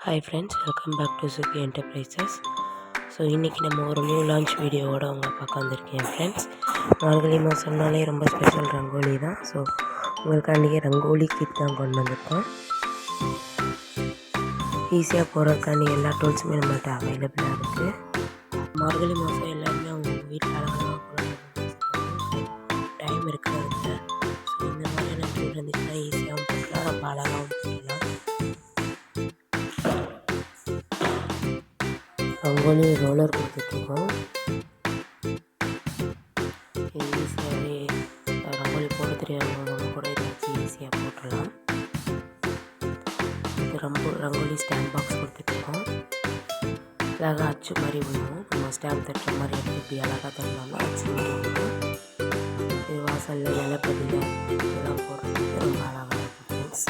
Hi friends, welcome back to Suki enterprises. So இன்றைக்கி நம்ம ஒரு நியூ லான்ச் வீடியோவோடு உங்களை பார்க்க வந்திருக்கேன் ஃப்ரெண்ட்ஸ். மார்கழி மாதம்னாலே ரொம்ப ஸ்பெஷல் ரங்கோலி தான். ஸோ உங்களுக்காண்டியே ரங்கோலி கிட் தான் கொண்டு வந்திருக்கோம். ஈஸியாக போகிறதுக்காண்டி எல்லா டூல்ஸுமே நம்மள்கிட்ட அவைலபிளாக இருக்குது. மார்கழி மாதம் எல்லாருமே அவங்க வீட்டில் அழகாக டைம் இருக்கிறது. ஸோ இந்த மாதிரியான டூல் இருந்துச்சுன்னா ஈஸியாகவும் போட்டுக்கலாம், ரொம்ப அழகாகவும் போட்டுக்கலாம். ரங்கோலி ரோலர் கொடுத்துட்ருக்கோம். ஈஸியாகவே ரங்கோலி போட தெரியாதவங்க கூட இதை வச்சு ஈஸியாக போட்டுடலாம். இது ரங்கோலி ஸ்டாம்ப் பாக்ஸ் கொடுத்துட்ருக்கோம். அழகாக அச்சு மாதிரி விழுவோம். நம்ம ஸ்டாம்ப் தட்டுற மாதிரி எடுத்து இப்படி அழகாக தட்டலாம்னா அச்சு மாதிரி விழுவோம். இது வாசலில் நிலப்பதியில் இதெல்லாம் போடுறதுக்கு ரொம்ப அழகாக இருக்கும் ஃப்ரெண்ட்ஸ்.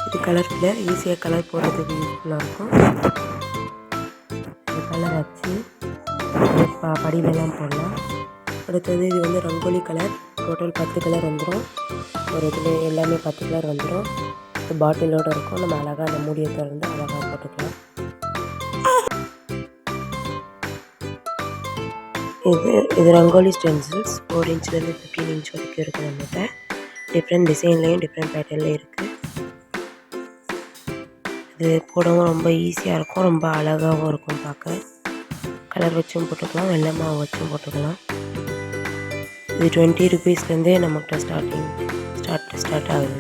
இது கலர் பில்லர், ஈஸியாக கலர் போடுறதுக்கு யூஸ்ஃபுல்லாக இருக்கும். இந்த கலர் வச்சு படிவெல்லாம் போடலாம். அடுத்தது இது வந்து ரங்கோலி கலர். டோட்டல் 10 கலர் வந்துடும். ஒரு இதில் எல்லாமே 10 கலர் வந்துடும். இது பாட்டிலோடு இருக்கும். நம்ம அழகாக அந்த மூடியை திறந்து அழகாக போட்டுக்கலாம். இது ரங்கோலி ஸ்டென்சில்ஸ் 4 இன்ச்லேருந்து 15 இன்ச் வரைக்கும் இருக்குது. நம்மகிட்ட டிஃப்ரெண்ட் டிசைன்லேயும் டிஃப்ரெண்ட் பேட்டர்ன்லேயும் இருக்குது. இது போடவும் ரொம்ப ஈஸியாக இருக்கும், ரொம்ப அழகாகவும் இருக்கும் பார்க்க. கலர் வச்சும் போட்டுக்கலாம், வெள்ளை மாவு வச்சும் போட்டுக்கலாம். இது 20 ருபீஸ்லேருந்தே நம்மகிட்ட ஸ்டார்ட் ஆகுது.